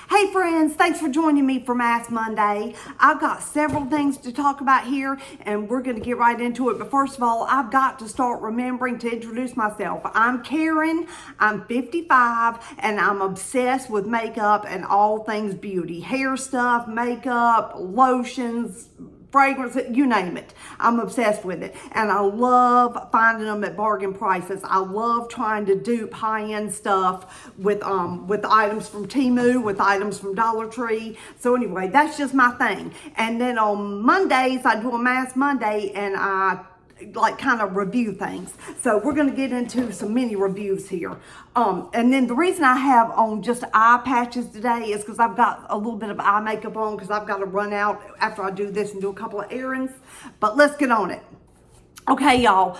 Hey friends, thanks for joining me for Mass Monday. I've got several things to talk about here and we're going to get right into it. But first of all, I've got to start remembering to introduce myself. I'm Karen, I'm 55, and I'm obsessed with makeup and all things beauty. Hair stuff, makeup, lotions, fragrance, you name it. I'm obsessed with it. And I love finding them at bargain prices. I love trying to dupe high-end stuff with items from Temu, with items from Dollar Tree. So anyway, that's just my thing. And then on Mondays, I do a Mass Monday and I kind of review things. So we're going to get into some mini reviews here. And then the reason I have on just eye patches today is because I've got a little bit of eye makeup on because I've got to run out after I do this and do a couple of errands. But let's get on it. Okay, y'all.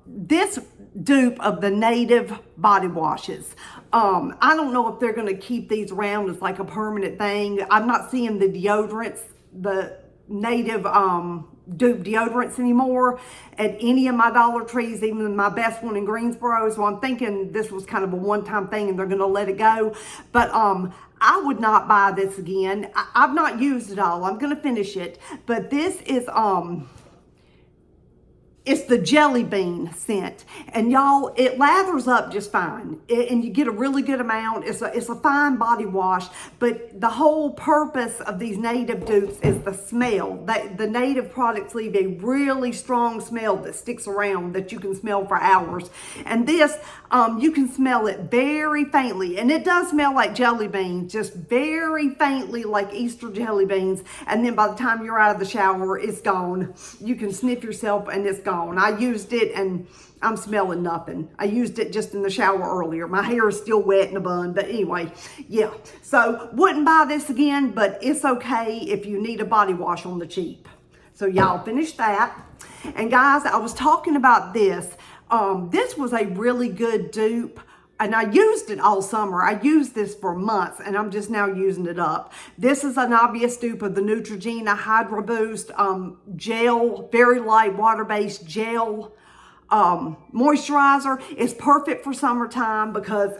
This dupe of the Native body washes. I don't know if they're going to keep these around as like a permanent thing. I'm not seeing the deodorants, the Native dupe deodorants anymore at any of my Dollar Trees, even my best one in Greensboro. So I'm thinking this was kind of a one-time thing and they're going to let it go. But I would not buy this again. I've not used it all. I'm going to finish it. But this is it's the jelly bean scent, and y'all, it lathers up just fine, and you get a really good amount. It's a fine body wash, but the whole purpose of these Native dupes is the smell. The Native products leave a really strong smell that sticks around that you can smell for hours, and this you can smell it very faintly, and it does smell like jelly beans, just very faintly like Easter jelly beans, and then by the time you're out of the shower, it's gone. You can sniff yourself and it's gone. I used it and I'm smelling nothing. I used it just in the shower earlier. My hair is still wet in a bun, but anyway, yeah. So wouldn't buy this again, but it's okay if you need a body wash on the cheap. So y'all finish that. And guys, I was talking about this. This was a really good dupe. And I used it all summer. I used this for months and I'm just now using it up. This is an obvious dupe of the Neutrogena Hydro Boost gel, very light water-based gel moisturizer. It's perfect for summertime because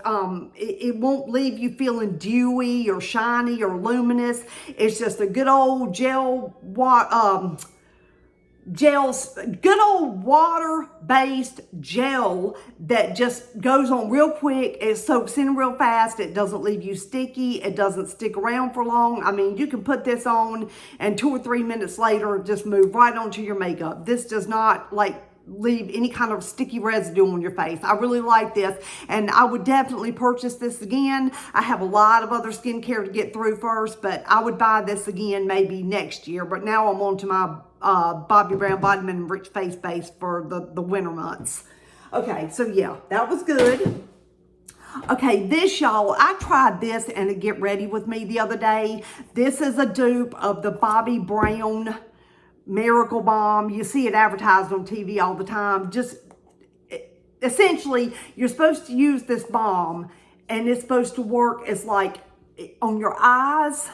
it won't leave you feeling dewy or shiny or luminous. It's just a good old good old water-based gel that just goes on real quick. It soaks in real fast. It doesn't leave you sticky. It doesn't stick around for long. I mean, you can put this on and 2 or 3 minutes later, just move right onto your makeup. This does not leave any kind of sticky residue on your face. I really like this and I would definitely purchase this again. I have a lot of other skincare to get through first, but I would buy this again maybe next year. But now I'm on to my Bobbi Brown Vitamin Rich Face Base for the winter months. Okay, so yeah, that was good. Okay, this, y'all, I tried this and a Get Ready With Me the other day. This is a dupe of the Bobbi Brown Miracle Balm. You see it advertised on TV all the time. Just essentially, you're supposed to use this balm and it's supposed to work as like on your eyes,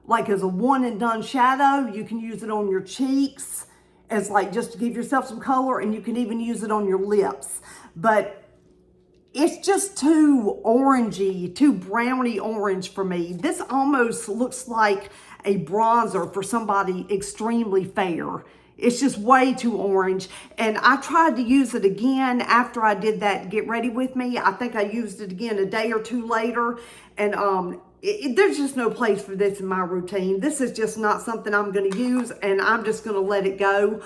like as a one and done shadow. You can use it on your cheeks as like just to give yourself some color, and you can even use it on your lips. But it's just too orangey, too browny orange for me. This almost looks like a bronzer for somebody extremely fair. It's just way too orange. And I tried to use it again after I did that Get Ready With Me. I think I used it again a day or two later. And there's just no place for this in my routine. This is just not something I'm going to use, and I'm just going to let it go.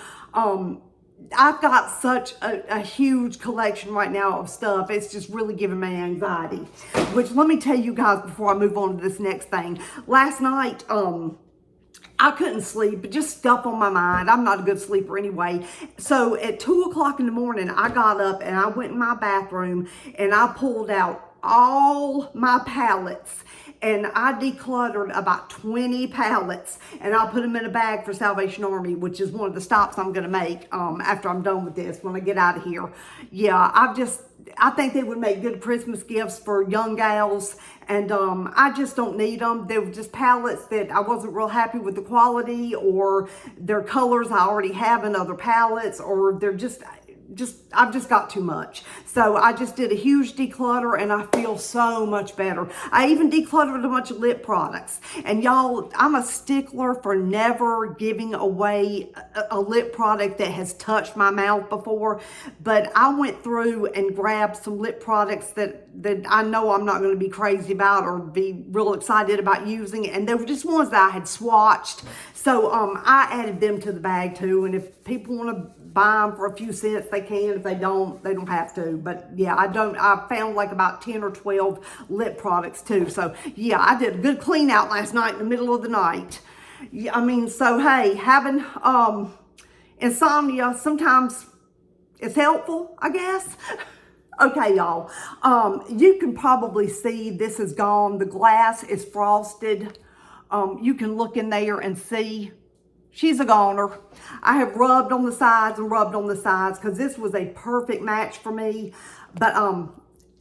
I've got such a huge collection right now of stuff. It's just really giving me anxiety. Which, let me tell you guys before I move on to this next thing. Last night, I couldn't sleep, just stuff on my mind. I'm not a good sleeper anyway. So at 2 o'clock in the morning, I got up and I went in my bathroom and I pulled out all my palettes. And I decluttered about 20 palettes and I'll put them in a bag for Salvation Army, which is one of the stops I'm going to make after I'm done with this, when I get out of here. Yeah, I think they would make good Christmas gifts for young gals, and I just don't need them. They were just palettes that I wasn't real happy with the quality, or their colors I already have in other palettes, or they're just, I've just got too much. So I just did a huge declutter and I feel so much better. I even decluttered a bunch of lip products. And y'all, I'm a stickler for never giving away a lip product that has touched my mouth before. But I went through and grabbed some lip products that I know I'm not going to be crazy about or be real excited about using. And they were just ones that I had swatched. So I added them to the bag too. And if people want to buy them for a few cents, they can. If they don't have to. But yeah, I found like about 10 or 12 lip products too. So yeah, I did a good clean out last night in the middle of the night. Yeah, I mean, so hey, having insomnia sometimes is helpful, I guess. Okay, y'all. You can probably see this is gone. The glass is frosted. You can look in there and see she's a goner. I have rubbed on the sides and rubbed on the sides because this was a perfect match for me. But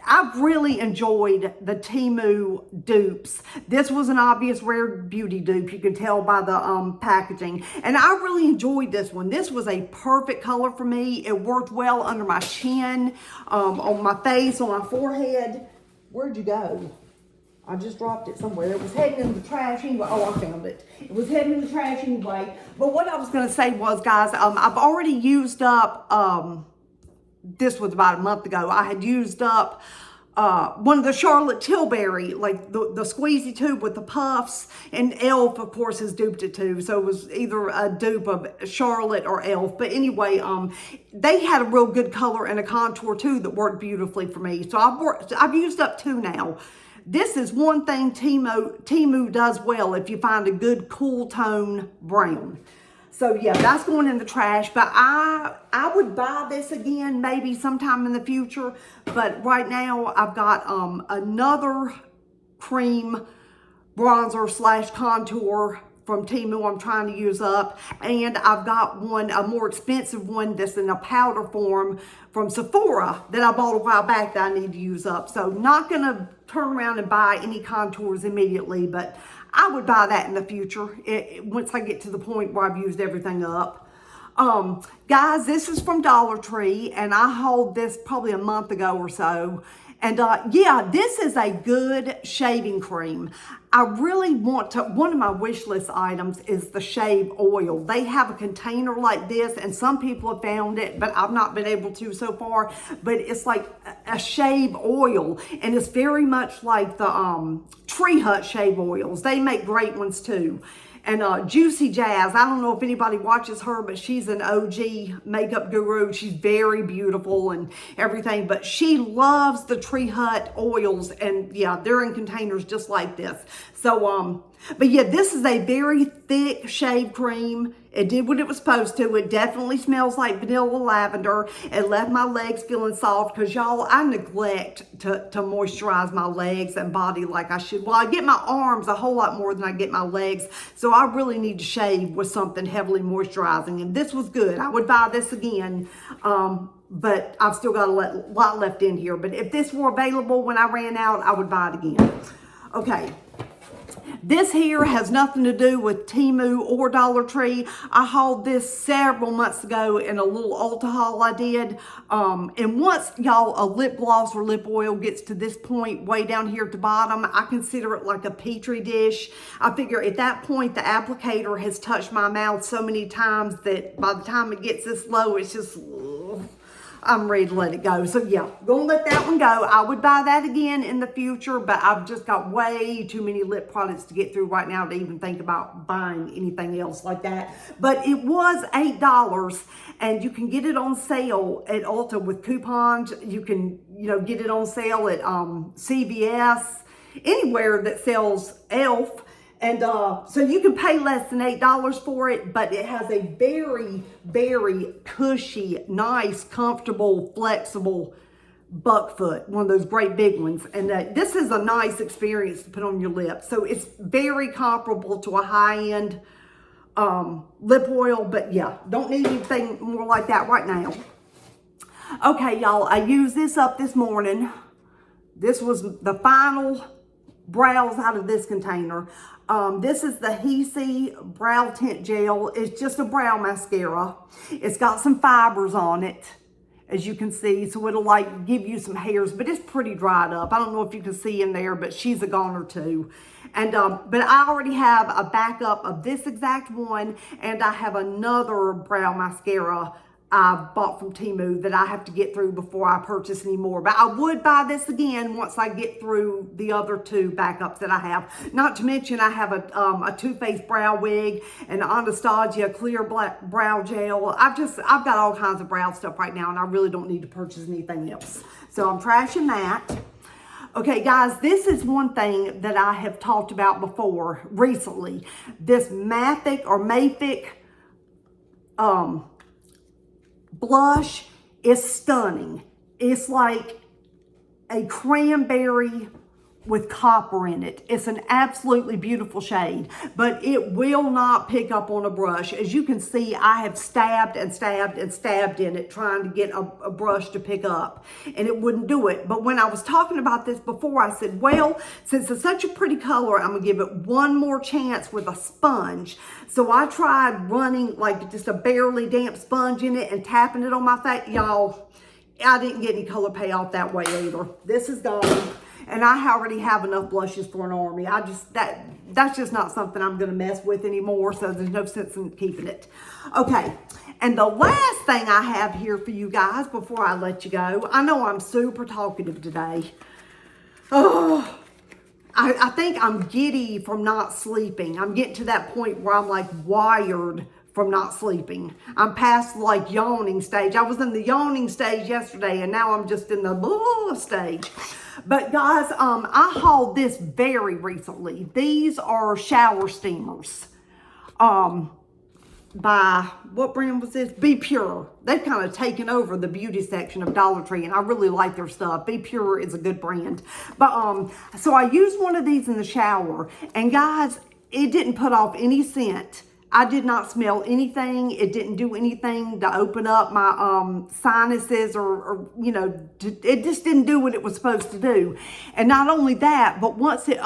I've really enjoyed the Temu dupes. This was an obvious Rare Beauty dupe. You can tell by the packaging. And I really enjoyed this one. This was a perfect color for me. It worked well under my chin, on my face, on my forehead. Where'd you go? I just dropped it somewhere. It was heading in the trash anyway. Oh, I found it. It was heading in the trash anyway. But what I was going to say was, guys, I've already used up, this was about a month ago. I had used up one of the Charlotte Tilbury, like the squeezy tube with the puffs. And e.l.f., of course, has duped it too. So it was either a dupe of Charlotte or e.l.f. But anyway, they had a real good color and a contour too that worked beautifully for me. So I've used up two now. This is one thing Temu does well if you find a good cool tone brown. So yeah, that's going in the trash. But I would buy this again maybe sometime in the future. But right now I've got another cream bronzer / contour from Temu I'm trying to use up. And I've got one, a more expensive one that's in a powder form from Sephora that I bought a while back that I need to use up. So not going to turn around and buy any contours immediately, but I would buy that in the future once I get to the point where I've used everything up. Guys, this is from Dollar Tree, and I hauled this probably a month ago or so. And yeah, this is a good shaving cream. I really want to, one of my wish list items is the shave oil. They have a container like this, and some people have found it, but I've not been able to so far. But it's like a shave oil, and it's very much like the Tree Hut shave oils. They make great ones too. And Juicy Jazz, I don't know if anybody watches her, but she's an OG makeup guru. She's very beautiful and everything, but she loves the Tree Hut oils, and yeah, they're in containers just like this. So, but yeah, this is a very thick shave cream. It did what it was supposed to. It definitely smells like vanilla lavender. It left my legs feeling soft because, y'all, I neglect to moisturize my legs and body like I should. Well, I get my arms a whole lot more than I get my legs. So I really need to shave with something heavily moisturizing. And this was good. I would buy this again. But I've still got a lot left in here. But if this were available when I ran out, I would buy it again. Okay. This here has nothing to do with Temu or Dollar Tree. I hauled this several months ago in a little Ulta haul I did. And once, y'all, a lip gloss or lip oil gets to this point way down here at the bottom, I consider it like a petri dish. I figure at that point, the applicator has touched my mouth so many times that by the time it gets this low, it's just... I'm ready to let it go. So yeah, gonna let that one go. I would buy that again in the future, but I've just got way too many lip products to get through right now to even think about buying anything else like that. But it was $8, and you can get it on sale at Ulta with coupons. You can, get it on sale at CVS, anywhere that sells e.l.f. And so you can pay less than $8 for it, but it has a very, very cushy, nice, comfortable, flexible buck foot, one of those great big ones. And this is a nice experience to put on your lips. So it's very comparable to a high-end lip oil, but yeah, don't need anything more like that right now. Okay, y'all, I used this up this morning. This was the final brows out of this container. This is the Hesi Brow Tint Gel. It's just a brow mascara. It's got some fibers on it. as you can see. So it'll like give you some hairs, but it's pretty dried up. I don't know if you can see in there, but she's a goner too. And, but I already have a backup of this exact one, and I have another brow mascara I bought from Temu that I have to get through before I purchase any more. But I would buy this again once I get through the other two backups that I have. Not to mention I have a Too Faced brow wig and Anastasia clear black brow gel. I've got all kinds of brow stuff right now, and I really don't need to purchase anything else. So I'm trashing that. Okay, guys, this is one thing that I have talked about before recently. This Mathic or Mafic blush is stunning. It's like a cranberry with copper in it. It's an absolutely beautiful shade, but it will not pick up on a brush. As you can see, I have stabbed and stabbed and stabbed in it trying to get a brush to pick up, and it wouldn't do it. But when I was talking about this before, I said, well, since it's such a pretty color, I'm gonna give it one more chance with a sponge. So I tried running like just a barely damp sponge in it and tapping it on my face. Y'all, I didn't get any color payoff that way either. This is gone. And I already have enough blushes for an army. That's just not something I'm going to mess with anymore, so there's no sense in keeping it. Okay, and the last thing I have here for you guys before I let you go, I know I'm super talkative today. Oh, I think I'm giddy from not sleeping. I'm getting to that point where I'm like wired from not sleeping. I'm past like yawning stage. I was in the yawning stage yesterday, and now I'm just in the blah stage. But guys, I hauled this very recently. These are shower steamers. By, what brand was this? Be Pure. They've kind of taken over the beauty section of Dollar Tree, and I really like their stuff. Be Pure is a good brand. But, so I used one of these in the shower, and guys, it didn't put off any scent. I did not smell anything. It didn't do anything to open up my sinuses or, you know, it just didn't do what it was supposed to do. And not only that, but once it,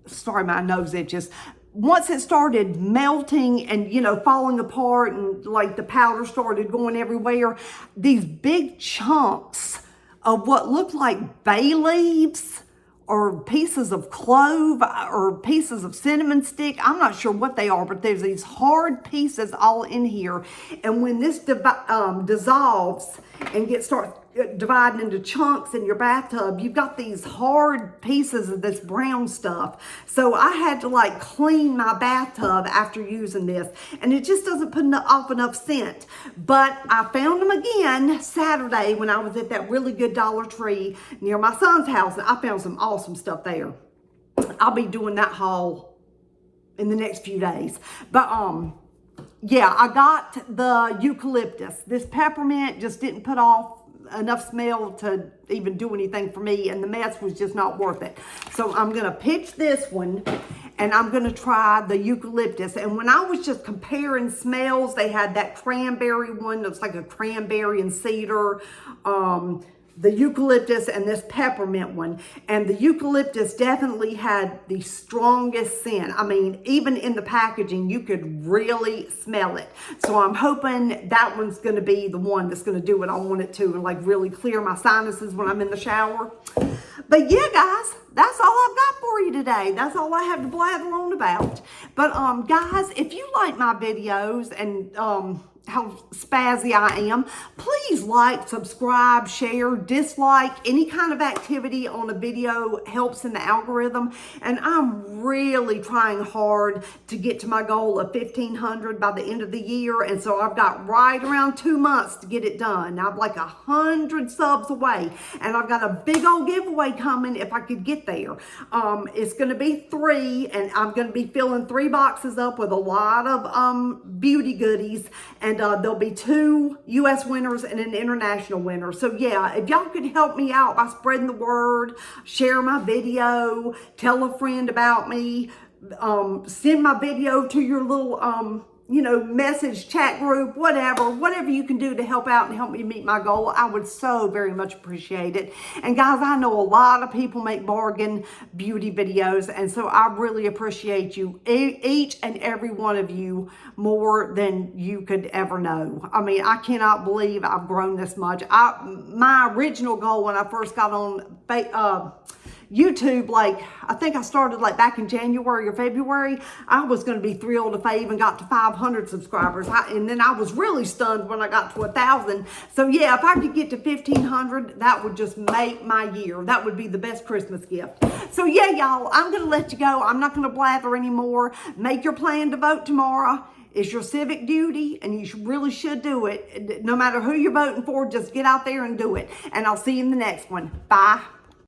sorry, my nose itches. Once it started melting and, you know, falling apart and like the powder started going everywhere, these big chunks of what looked like bay leaves or pieces of clove or pieces of cinnamon stick. I'm not sure what they are, but there's these hard pieces all in here. And when this dissolves and starts dividing into chunks in your bathtub, you've got these hard pieces of this brown stuff. So I had to like clean my bathtub after using this, and it just doesn't put off enough scent. But I found them again Saturday when I was at that really good Dollar Tree near my son's house, and I found some awesome stuff there. I'll be doing that haul in the next few days. But yeah, I got the eucalyptus. This peppermint just didn't put off enough smell to even do anything for me, and the mess was just not worth it. So I'm gonna pitch this one, and I'm gonna try the eucalyptus. And when I was just comparing smells, they had that cranberry one that's like a cranberry and cedar, the eucalyptus, and this peppermint one. And the eucalyptus definitely had the strongest scent. I mean, even in the packaging, you could really smell it. So I'm hoping that one's gonna be the one that's gonna do what I want it to and like really clear my sinuses when I'm in the shower. But yeah, guys, that's all I've got for you today. That's all I have to blather on about. But guys, if you like my videos and how spazzy I am, please like, subscribe, share, dislike. Any kind of activity on a video helps in the algorithm. And I'm really trying hard to get to my goal of 1,500 by the end of the year. And so I've got right around 2 months to get it done. I'm like 100 subs away, and I've got a big old giveaway coming if I could get there. It's going to be 3, and I'm going to be filling 3 boxes up with a lot of beauty goodies. And there'll be 2 U.S. winners and an international winner. So yeah, if y'all could help me out by spreading the word, share my video, tell a friend about me, send my video to your little message, chat group, whatever you can do to help out and help me meet my goal. I would so very much appreciate it. And guys, I know a lot of people make bargain beauty videos, and so I really appreciate you, each and every one of you, more than you could ever know. I mean, I cannot believe I've grown this much. My original goal when I first got on YouTube, I think I started back in January or February, I was going to be thrilled if I even got to 500 subscribers. And then I was really stunned when I got to 1,000. So yeah, if I could get to 1,500, that would just make my year. That would be the best Christmas gift. So yeah, y'all, I'm going to let you go. I'm not going to blather anymore. Make your plan to vote tomorrow. It's your civic duty, and you really should do it. No matter who you're voting for, just get out there and do it. And I'll see you in the next one. Bye.